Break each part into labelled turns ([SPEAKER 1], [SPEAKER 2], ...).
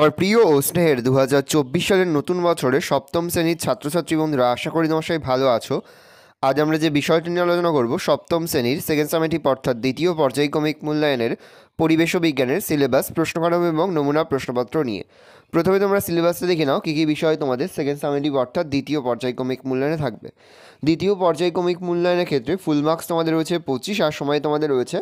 [SPEAKER 1] আমার প্রিয় ও স্নেহের 2024 সালের নতুন বছরে সপ্তম শ্রেণীর ছাত্রছাত্রী বন্ধুরা, আশা করি তোমার সবাই ভালো আছো। আজ আমরা যে বিষয়টি নিয়ে আলোচনা করব, সপ্তম শ্রেণীর সেকেন্ড সামেটিভ অর্থাৎ দ্বিতীয় পর্যায়ক্রমিক মূল্যায়নের পরিবেশ ও বিজ্ঞানের সিলেবাস, প্রশ্নকাঠামো এবং নমুনা প্রশ্নপত্র নিয়ে। প্রথমে তোমরা সিলেবাসটা দেখে নাও কী কী বিষয় তোমাদের সেকেন্ড সামেটিভ অর্থাৎ দ্বিতীয় পর্যায়ক্রমিক মূল্যায়নে থাকবে। দ্বিতীয় পর্যায়ক্রমিক মূল্যায়নের ক্ষেত্রে ফুল মার্কস তোমাদের রয়েছে 25, আর সময় তোমাদের রয়েছে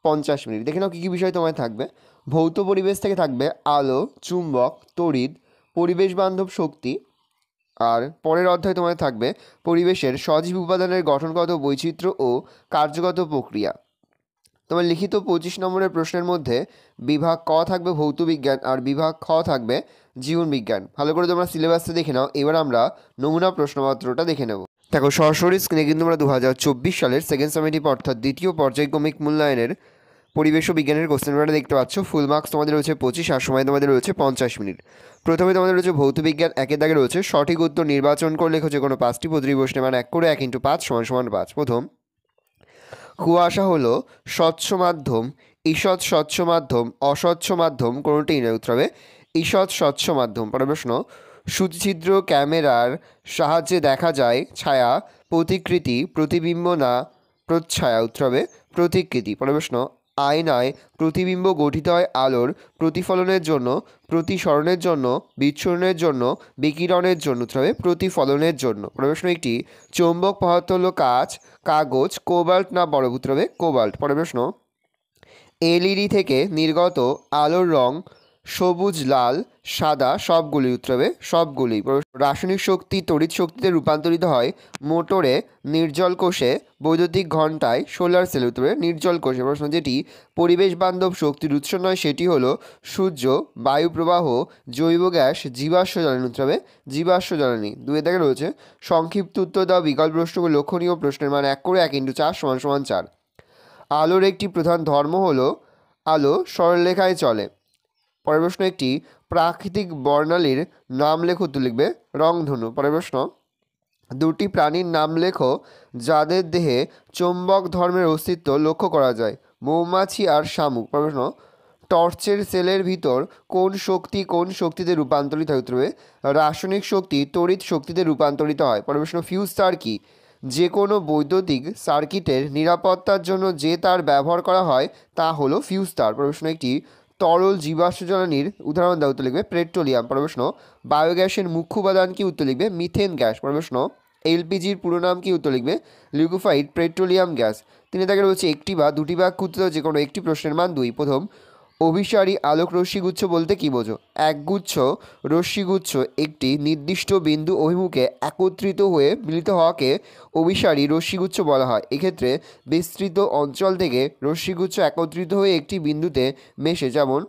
[SPEAKER 1] 50 মিনিট। দেখে নাও কী কী বিষয় তোমায় থাকবে। ভৌত পরিবেশ থেকে থাকবে আলো, চুম্বক, তড়িৎ, পরিবেশ বান্ধব শক্তি। আর পরের অধ্যায় তোমায় থাকবে পরিবেশের সজীব উপাদানের গঠনগত বৈচিত্র্য ও কার্যগত প্রক্রিয়া। তোমার লিখিত 25 নম্বরের প্রশ্নের মধ্যে বিভাগ ক থাকবে ভৌত বিজ্ঞান আর বিভাগ খ থাকবে জীবন বিজ্ঞান। ভালো করে তোমরা সিলেবাসটা দেখে নাও। এবার আমরা নমুনা প্রশ্নপত্রটা দেখে নেব। দেখো, সরাসরি স্ক্রিনে কিন্তু আমরা 2024 সালের সেকেন্ড সামেটিভ অর্থাৎ দ্বিতীয় পর্যায়ক্রমিক মূল্যায়নের পরিবেশ ও বিজ্ঞানের কোশ্চেন পেপারটা দেখতে পাচ্ছ। ফুল মার্কস তোমাদের রয়েছে 25, আর সময় তোমাদের রয়েছে 50 মিনিট। প্রথমে তোমাদের রয়েছে ভৌত বিজ্ঞান, একের দাগে রয়েছে সঠিক উত্তর নির্বাচন করে লেখো যে কোনো 5টি প্রতিটি প্রশ্নে, মানে 1 করে 1 × 5 = 5। প্রথম, কুয়াশা হলো স্বচ্ছ মাধ্যম, ঈষৎ স্বচ্ছ মাধ্যম, অস্বচ্ছ মাধ্যম, কোনোটিই নয়। উত্তর হবে ঈষৎ স্বচ্ছ মাধ্যম। পরের প্রশ্ন, সূচিছিদ্র ক্যামেরার সাহায্যে দেখা যায় ছায়া, প্রতিকৃতি, প্রতিবিম্ব না প্রচ্ছায়া। উত্তর হবে প্রতিকৃতি। পরের প্রশ্ন, আয়নায় প্রতিবিম্ব গঠিত হয় আলোর প্রতিফলনের জন্য, প্রতিসরণের জন্য, বিচ্ছুরণের জন্য, বিকিরণের জন্য। উত্তর হবে প্রতিফলনের জন্য। পরের প্রশ্ন, একটি চৌম্বক পদার্থ হলো কাঁচ, কাগজ, কোবাল্ট না বরফ। উত্তর হবে কোবাল্ট। পরের প্রশ্ন, এলইডি থেকে নির্গত আলোর রং সবুজ, লাল, সাদা, সবগুলি। উত্তর হবে সবগুলি। রাসায়নিক শক্তি তড়িৎ শক্তিতে রূপান্তরিত হয় মোটরে, নির্জল কোষে, বৈদ্যুতিক ঘণ্টায়, সোলার সেলে। উত্তরে নির্জল কোষে। প্রশ্ন, যেটি পরিবেশ বান্ধব শক্তির উৎস নয় সেটি হলো সূর্য, বায়ু প্রবাহ, জৈব গ্যাস, জীবাশ্ম জ্বালানি। উত্তর হবে জীবাশ্ম জ্বালানি। 2 থেকে রয়েছে সংক্ষিপ্ত উত্তর দাও বিকল্প প্রশ্নগুলো লক্ষণীয় প্রশ্নের, মান 1 করে 1 × 4 = 4। আলোর একটি প্রধান ধর্ম হলো আলো সরলরেখায় চলে। পরের প্রশ্ন, একটি প্রাকৃতিক বর্ণালীর নাম লেখো। উত্তর লিখবে রংধনু। পরের প্রশ্ন, 2টি প্রাণীর নাম লেখো যাদের দেহে চৌম্বক ধর্মের অস্তিত্ব লক্ষ্য করা যায়। মৌমাছি আর শামুক। পরের প্রশ্ন, টর্চের সেলের ভিতর কোন শক্তি কোন শক্তিতে রূপান্তরিত হয়। উত্তর হবে রাসায়নিক শক্তি তড়িৎ শক্তিতে রূপান্তরিত হয়। পরের প্রশ্ন, ফিউজ তার কি? যে কোনো বৈদ্যুতিক সার্কিটের নিরাপত্তার জন্য যে তার ব্যবহার করা হয় তা হলো ফিউজ তার। পরের প্রশ্ন, একটি তরল জীবাশ্ম জ্বালানির উদাহরণ দাও। উত্তর লিখবে পেট্রোলিয়াম। পরের প্রশ্ন, বায়োগ্যাসের মুখ্য উপাদান কি? উত্তর লিখবে মিথেন গ্যাস। পরের প্রশ্ন, এলপিজির পুরো নাম কি? উত্তর লিখবে লিকুইফাইড পেট্রোলিয়াম গ্যাস। 3 থেকে রয়েছে একটি বা দুটি বাক্য উত্তর দাও যে কোনো একটি প্রশ্নের, মান 2। প্রথম, অভিসারী আলোক রশ্মিগুচ্ছ বলতে কি বোঝো? একগুচ্ছ রশ্মিগুচ্ছ একটি নির্দিষ্ট বিন্দু অভিমুখে একত্রিত হয়ে মিলিত হওয়াকে অভিসারী রশ্মিগুচ্ছ বলা হয়। এক্ষেত্রে বিস্তৃত অঞ্চল থেকে রশ্মিগুচ্ছ একত্রিত হয়ে একটি বিন্দুতে মেশে, যেমন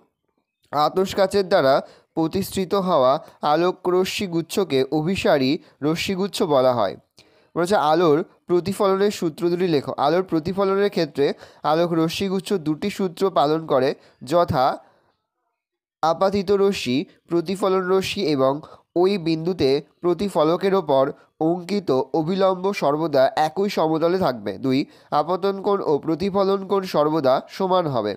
[SPEAKER 1] আতশ কাচের দ্বারা প্রতিসৃত হওয়া আলোক রশ্মিগুচ্ছকে অভিসারী রশ্মিগুচ্ছ বলা হয়। বলেছে আলোর প্রতিফলনের সূত্র দুটি লেখো। আলোর প্রতিফলনের ক্ষেত্রে আলোক রশ্মিগুচ্ছ দুটি সূত্র পালন করে, যথা আপাতিত রশ্মি, প্রতিফলন রশ্মি এবং ওই বিন্দুতে প্রতিফলকের ওপর অঙ্কিত অভিলম্ব সর্বদা একই সমতলে থাকবে। 2, আপতন কোণ ও প্রতিফলন কোণ সর্বদা সমান হবে।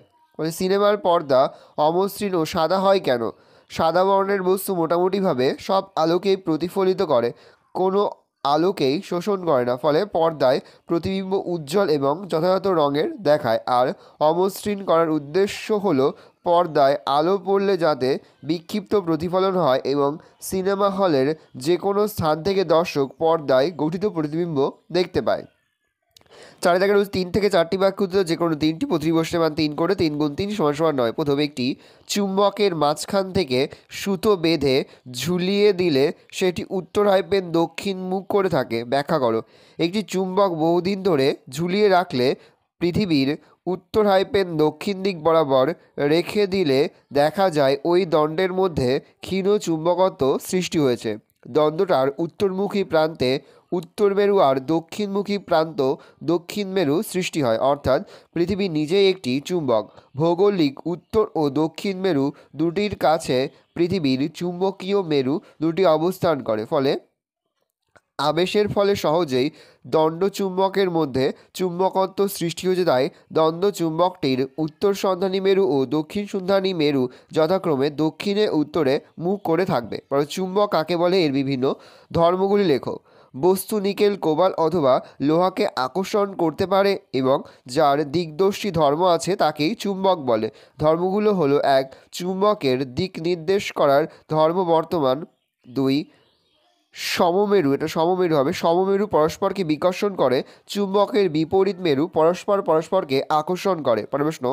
[SPEAKER 1] সিনেমার পর্দা অমসৃণ ও সাদা হয় কেন? সাদা বর্ণের বস্তু মোটামুটিভাবে সব আলোকেই প্রতিফলিত করে, কোনো আলোকেই শোষণ করে না, ফলে পর্দায় প্রতিবিম্ব উজ্জ্বল এবং যথাযথ রঙের দেখায়। আর অমসৃণ করার উদ্দেশ্য হলো পর্দায় আলো পড়লে যাতে বিক্ষিপ্ত প্রতিফলন হয় এবং সিনেমা হলের যে কোনো স্থান থেকে দর্শক পর্দায় গঠিত প্রতিবিম্ব দেখতে পায়। 4 থেকে 3 থেকে 4টি বাক্য উত্তর যে কোনো 3টি প্রতিটি প্রশ্নের, মান 3 করে 3 × 3 = 9। প্রথম, একটি চুম্বকের মাঝখান থেকে সুতো বেঁধে ঝুলিয়ে দিলে সেটি উত্তর দক্ষিণ মুখ করে থাকে। ব্যাখ্যা করো। একটি চুম্বক বহুদিন ধরে ঝুলিয়ে রাখলে পৃথিবীর উত্তর দক্ষিণ দিক বরাবর রেখে দিলে দেখা যায় ওই দণ্ডের মধ্যে ক্ষীণ চুম্বকত্ব সৃষ্টি হয়েছে। দণ্ডটার উত্তরমুখী প্রান্তে উত্তর মেরু আর দক্ষিণমুখী প্রান্ত দক্ষিণ মেরু সৃষ্টি হয়, অর্থাৎ পৃথিবী নিজেই একটি চুম্বক। ভৌগোলিক উত্তর ও দক্ষিণ মেরু দুটির কাছে পৃথিবীর চুম্বকীয় মেরু দুটি অবস্থান করে, ফলে আবেশের ফলে সহজেই দণ্ডচুম্বকের মধ্যে চুম্বকত্ব সৃষ্টি হয়েছে, তাই দণ্ডচুম্বকটির উত্তর সন্ধানী মেরু ও দক্ষিণ সন্ধানী মেরু যথাক্রমে দক্ষিণে উত্তরে মুখ করে থাকবে। চুম্বক কাকে বলে, এর বিভিন্ন ধর্মগুলি লেখো। বস্তু নিকেল, কোবাল অথবা লোহাকে আকর্ষণ করতে পারে এবং যার দিকদর্শী ধর্ম আছে তাকেই চুম্বক বলে। ধর্মগুলো হলো: 1. চুম্বকের দিক নির্দেশ করার ধর্ম বর্তমান। 2. সমমেরু, এটা সমমেরু হবে, সমমেরু পরস্পরকে বিকর্ষণ করে। চুম্বকের বিপরীত মেরু পরস্পরকে আকর্ষণ করে। পরের প্রশ্ন,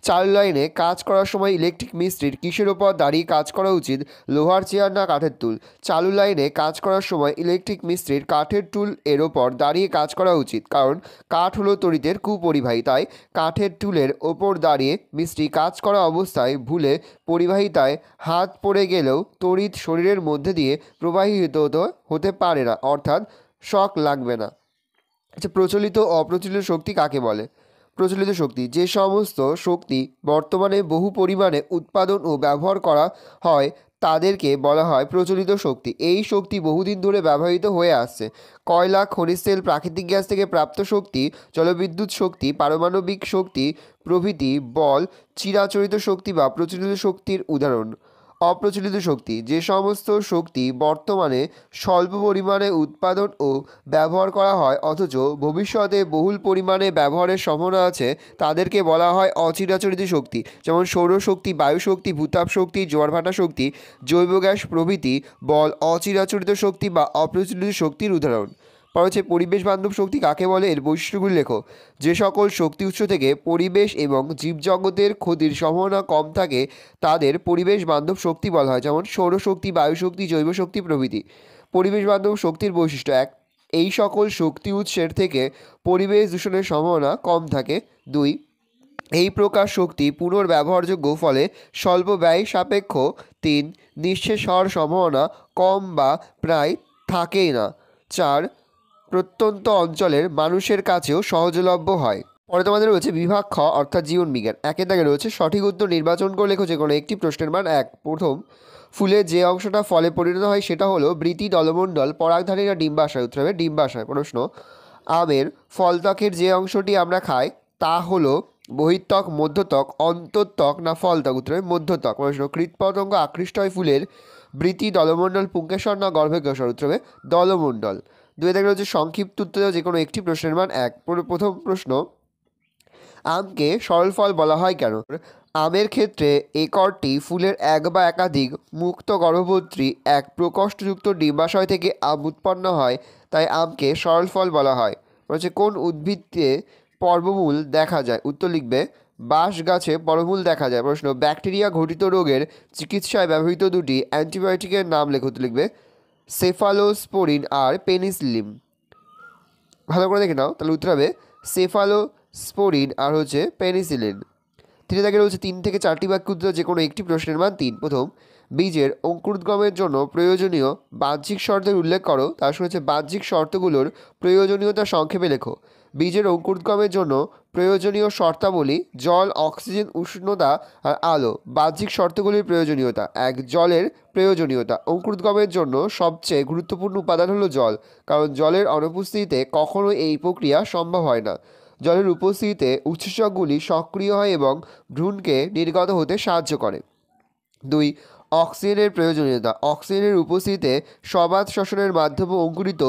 [SPEAKER 1] চালু লাইনে কাজ করার সময় ইলেকট্রিক মিস্ত্রির কিসের ওপর দাঁড়িয়ে কাজ করা উচিত, লোহার চেয়ার না কাঠের টুল? চালু লাইনে কাজ করার সময় ইলেকট্রিক মিস্ত্রির কাঠের টুল এর ওপর দাঁড়িয়ে কাজ করা উচিত, কারণ কাঠ হলো তড়িতের কুপরিবাহী, তাই কাঠের টুলের ওপর দাঁড়িয়ে মিস্ত্রি কাজ করা অবস্থায় ভুলে পরিবাহিতায় হাত পড়ে গেলেও তড়িৎ শরীরের মধ্যে দিয়ে প্রবাহিত হতে পারে না, অর্থাৎ শক লাগবে না। আচ্ছা, প্রচলিত ও অপ্রচলিত শক্তি কাকে বলে? প্রচলিত শক্তি, যে সমস্ত শক্তি বর্তমানে বহু পরিমাণে উৎপাদন ও ব্যবহার করা হয় তাদেরকে বলা হয় প্রচলিত শক্তি। এই শক্তি বহুদিন ধরে ব্যবহৃত হয়ে আসছে। কয়লা, খনিজ তেল, প্রাকৃতিক গ্যাস থেকে প্রাপ্ত শক্তি, জলবিদ্যুৎ শক্তি, পারমাণবিক শক্তি প্রভৃতি বল চিরাচরিত শক্তি বা প্রচলিত শক্তির উদাহরণ। অপ্রচলিত শক্তি, যে সমস্ত শক্তি বর্তমানে স্বল্প পরিমাণে উৎপাদন ও ব্যবহার করা হয় অথচ ভবিষ্যতে বহুল পরিমাণে ব্যবহারের সম্ভাবনা আছে তাদেরকে বলা হয় অচিরাচরিত শক্তি। যেমন সৌরশক্তি, বায়ুশক্তি, ভূতাপ শক্তি, জোয়ারভাটা শক্তি, জৈব গ্যাস প্রভৃতি বল অচিরাচরিত শক্তি বা অপ্রচলিত শক্তির উদাহরণ। পর হচ্ছে পরিবেশ বান্ধব শক্তি কাকে বলে, এর বৈশিষ্ট্যগুলি লেখো। যে সকল শক্তি উৎস থেকে পরিবেশ এবং জীবজগতের ক্ষতির সম্ভাবনা কম থাকে তাদের পরিবেশ বান্ধব শক্তি বলা হয়, যেমন সৌরশক্তি, বায়ুশক্তি, জৈব শক্তি প্রভৃতি। পরিবেশ বান্ধব শক্তির বৈশিষ্ট্য: 1. এই সকল শক্তি উৎসের থেকে পরিবেশ দূষণের সম্ভাবনা কম থাকে। 2. এই প্রকার শক্তি পুনর্ব্যবহারযোগ্য, ফলে স্বল্প ব্যয় সাপেক্ষ। 3. নিঃশেষ হওয়ার সম্ভাবনা কম বা প্রায় থাকেই না। 4. প্রত্যন্ত অঞ্চলের মানুষের কাছেও সহজলভ্য হয়। পরে তোমাদের রয়েছে বিভাগ খ অর্থাৎ জীবন বিজ্ঞান। একের দাগে রয়েছে সঠিক উত্তর নির্বাচন করে লেখো যে কোনো একটি প্রশ্নের মান 1। প্রথম, ফুলের যে অংশটা ফলে পরিণত হয় সেটা হলো বৃতি, দলমণ্ডল, পরাগধানী না ডিম্বাশয়? উত্তর হবে ডিম্বাশয়। প্রশ্ন, আমের ফলত্বকের যে অংশটি আমরা খাই তা হলো বহিত্বক, মধ্যত্বক, অন্তত্বক না ফলত্বক? উত্তর হবে মধ্যত্বক। প্রশ্ন, কীটপতঙ্গ আকৃষ্ট হয় ফুলের বৃতি, দলমণ্ডল, পুংকেশর না গর্ভকেশর? উত্তর হবে দলমণ্ডল। 2 দাগে রয়েছে সংক্ষিপ্ত উত্তর যে কোনো একটি প্রশ্নের মান 1। প্রথম প্রশ্ন, আমকে সরল ফল বলা হয় কেন? আমের ক্ষেত্রে একরটি ফুলের এক বা একাধিক মুক্ত গর্ভবর্তী এক প্রকোষ্ঠযুক্ত ডিম্বাশয় থেকে আম উৎপন্ন হয়, তাই আমকে সরল ফল বলা হয়। বলছে কোন উদ্ভিদে পর্বমূল দেখা যায়? উত্তর লিখবে বাঁশ গাছে পর্বমূল দেখা যায়। প্রশ্ন, ব্যাকটেরিয়া ঘটিত রোগের চিকিৎসায় ব্যবহৃত দুটি অ্যান্টিবায়োটিকের নাম লেখো। উত্তর লিখবে সেফালোস্পোরিন আর পেনিসিলিন। ভালো করে দেখে নাও, তাহলে উত্তর হবে সেফালোস্পোরিন আর হচ্ছে পেনিসিলিন। 3 দাগে রয়েছে 3 থেকে 4টি বাক্য উত্তর যে কোনো একটি প্রশ্নের মান 3। প্রথম, বীজের অঙ্কুরোদ্গমের জন্য প্রয়োজনীয় বাহ্যিক শর্তের উল্লেখ করো। তার সঙ্গে হচ্ছে বাহ্যিক শর্তগুলোর প্রয়োজনীয়তা সংক্ষেপে লেখো। বীজের অঙ্কুরোদ্গমের জন্য প্রয়োজনীয় শর্তাবলী: জল, অক্সিজেন, উষ্ণতা আর আলো। বাহ্যিক শর্তগুলির প্রয়োজনীয়তা: 1. জলের প্রয়োজনীয়তা। অঙ্কুরোদ্গমের জন্য সবচেয়ে গুরুত্বপূর্ণ উপাদান হলো জল, কারণ জলের অনুপস্থিতিতে কখনোই এই প্রক্রিয়া সম্ভব হয় না। জলের উপস্থিতিতে উৎসেচকগুলি সক্রিয় হয় এবং ভ্রূণকে নির্গত হতে সাহায্য করে। 2. অক্সিজেনের প্রয়োজনীয়তা। অক্সিজেনের উপস্থিতিতে সবাত শ্বসনের মাধ্যমে অঙ্কুরিত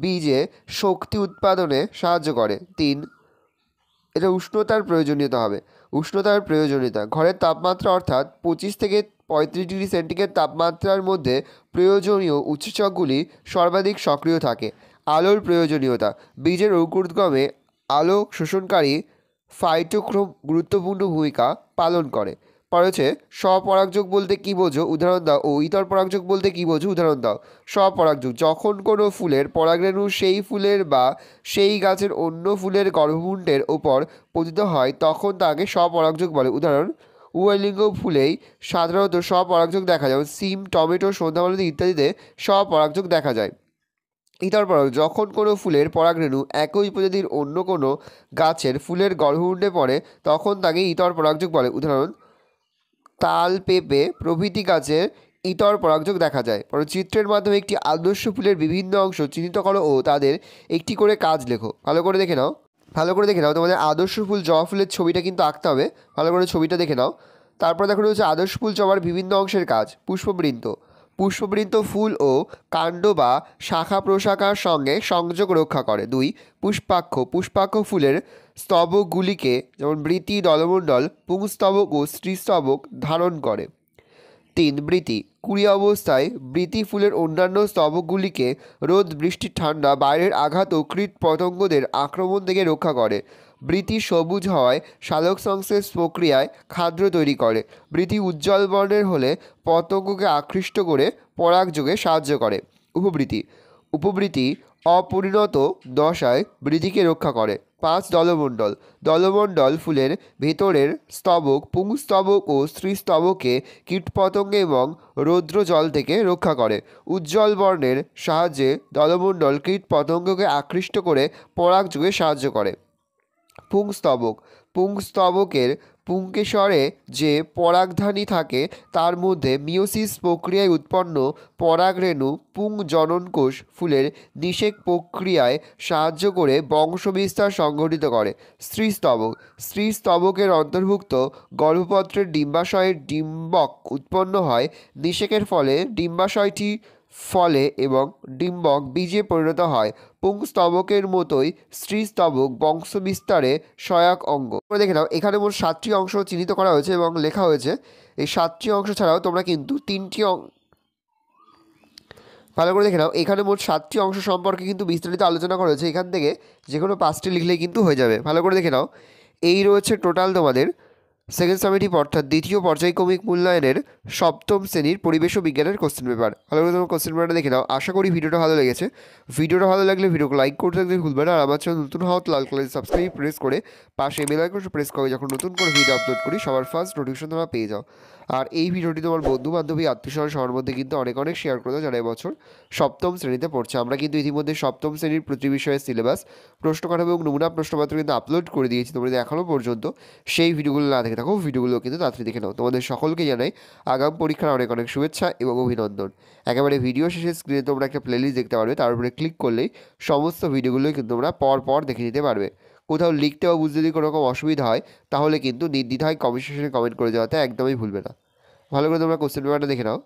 [SPEAKER 1] বীজে শক্তি উৎপাদনে সাহায্য করে। 3. এটা উষ্ণতার প্রয়োজনীয়তা হবে। উষ্ণতার প্রয়োজনীয়তা: ঘরের তাপমাত্রা অর্থাৎ 25 থেকে 35 ডিগ্রি সেন্টিগ্রেড তাপমাত্রার মধ্যে প্রয়োজনীয় উৎসেচকগুলি সর্বাধিক সক্রিয় থাকে। আলোর প্রয়োজনীয়তা: বীজের অঙ্কুরোদ্গমে আলো শোষণকারী ফাইটোক্রোম গুরুত্বপূর্ণ ভূমিকা পালন করে। পরে হচ্ছে স্বপরাগযোগ বলতে কী বোঝো, উদাহরণ দাও। ও ইতর পরাগযোগ বলতে কী বোঝো, উদাহরণ দাও। স্বপরাগযোগ: যখন কোনো ফুলের পরাগরেণু সেই ফুলের বা সেই গাছের অন্য ফুলের গর্ভপুণ্ডের ওপর পতিত হয় তখন তাকে স্বপরাগযোগ বলে। উদাহরণ, উভয়লিঙ্গ ফুলেই সাধারণত স্বপরাগযোগ দেখা যায়। সিম, টমেটো, সন্ধ্যামালতি ইত্যাদিতে স্বপরাগযোগ দেখা যায়। ইতর পরাগ: যখন কোনো ফুলের পরাগরেণু একই প্রজাতির অন্য কোনো গাছের ফুলের গর্ভপুণ্ডে পড়ে তখন তাকে ইতর পরাগযোগ বলে। উদাহরণ, তাল, পেঁপে প্রভৃতি গাছের ইতর পরাগযোগ দেখা যায়। পরে চিত্রের মাধ্যমে একটি আদর্শ ফুলের বিভিন্ন অংশ চিহ্নিত করো ও তাদের একটি করে কাজ লেখো। ভালো করে দেখে নাও, তোমাদের আদর্শ ফুল জবা ফুলের ছবিটা কিন্তু আঁকতে হবে। ভালো করে ছবিটা দেখে নাও। তারপর দেখো হচ্ছে আদর্শ ফুল জবার বিভিন্ন অংশের কাজ। পুষ্পবৃন্ত ফুল ও কাণ্ড বা শাখা প্রশাখার সঙ্গে সংযোগ রক্ষা করে। 2 পুষ্পাক্ষ ফুলের স্তবকগুলিকে যেমন বৃতি, দলমণ্ডল, পুংস্তবক ও স্ত্রীস্তবক ধারণ করে। 3 কুড়ি অবস্থায় বৃতি ফুলের অন্যান্য স্তবকগুলিকে রোদ, বৃষ্টি, ঠান্ডা, বাইরের আঘাত ও কীট পতঙ্গদের আক্রমণ থেকে রক্ষা করে। বৃতি সবুজ হওয়ায় সালোক সংশ্লেষ প্রক্রিয়ায় খাদ্য তৈরি করে। বৃতি উজ্জ্বল বর্ণের হলে পতঙ্গকে আকৃষ্ট করে পরাগযোগে সাহায্য করে। উপবৃতি অপরিণত দশায় বৃতিকে রক্ষা করে। 5 দলমণ্ডল ফুলের ভেতরের স্তবক, পুংস্তবক ও স্ত্রীস্তবকে কীটপতঙ্গ এবং রৌদ্র জল থেকে রক্ষা করে। উজ্জ্বল বর্ণের সাহায্যে দলমণ্ডল কীটপতঙ্গকে আকৃষ্ট করে পরাগযোগে সাহায্য করে। পুংস্তবকের পুংকেশরে যে পরাগধানী থাকে তার মধ্যে মিওসিস প্রক্রিয়ায় উৎপন্ন পরাগরেণু পুংজননকোষ ফুলের নিষেক প্রক্রিয়ায় সাহায্য করে বংশবিস্তার সংঘটিত করে। স্ত্রীস্তবকের অন্তর্ভুক্ত গর্ভপত্রের ডিম্বাশয়ের ডিম্বক উৎপন্ন হয়। নিষেকের ফলে ডিম্বাশয়টি ফলে এবং ডিম্বক বীজে পরিণত হয়। পুংস্তবকের মতোই স্ত্রীস্তবক বংশবিস্তারে সহায়ক অঙ্গ। দেখে নাও, এখানে মোট 7টি অংশ চিহ্নিত করা হয়েছে এবং লেখা হয়েছে। এই 7টি অংশ ছাড়াও তোমরা কিন্তু 3টি ভালো করে দেখে নাও, এখানে মোট 7টি অংশ সম্পর্কে কিন্তু বিস্তারিত আলোচনা করা হয়েছে। এখান থেকে যে কোনো 5টি লিখলেই কিন্তু হয়ে যাবে। ভালো করে দেখে নাও, এই রয়েছে টোটাল তোমাদের সেকেন্ড সামেটিভ অর্থাৎ দ্বিতীয় পর্যায়ক্রমিক মূল্যায়নের সপ্তম শ্রেণীর পরিবেশ ও বিজ্ঞানের কোশ্চেন পেপার। ভালো করে তোমার কোশ্চেন পেপারটা দেখে নাও। আশা করি ভিডিওটা ভালো লেগেছে। ভিডিওটা ভালো লাগলে ভিডিওকে লাইক করতে থাকলে ভুলবে না। আর আমার চ্যানেল নতুন হওয়া লাল কালার সাবস্ক্রাইব প্রেস করে পাশে বেল আইকন প্রেস করে যখন নতুন করে ভিডিও আপলোড করি সবার ফার্স্ট নোটিফিকেশন তোমরা পেয়ে যাও। আর এই ভিডিওটি তোমার বন্ধু বান্ধবী আত্মীয়স্বজন সবার মধ্যে কিন্তু অনেক শেয়ার করে দাও যারা এবছর সপ্তম শ্রেণীতে পড়ছে। আমরা কিন্তু ইতিমধ্যে সপ্তম শ্রেণীর প্রতি বিষয়ের সিলেবাস, প্রশ্নকাঠামো এবং নমুনা প্রশ্নপত্র কিন্তু আপলোড করে দিয়েছি। তোমরা যদি এখনও পর্যন্ত সেই ভিডিওগুলো না দেখে থাকো, ভিডিওগুলো কিন্তু তাড়াতাড়ি দেখে নাও। তোমাদের সকলকে জানাই আগাম পরীক্ষার অনেক শুভেচ্ছা এবং অভিনন্দন। একেবারে ভিডিও শেষে স্ক্রিনে তোমরা একটা প্লেলিস্ট দেখতে পারবে, তার উপরে ক্লিক করলেই সমস্ত ভিডিওগুলোই কিন্তু তোমরা পর দেখে নিতে পারবে। কোথাও লিখতে বা বুঝতে যদি কোনো রকম অসুবিধা হয় তাহলে কিন্তু নির্দ্বিধায় কমেন্ট সেকশনে কমেন্ট করে যাওয়াতে একদমই ভুলবে না। ভালো করে তোমরা কোশ্চেন পেপারটা দেখে নাও।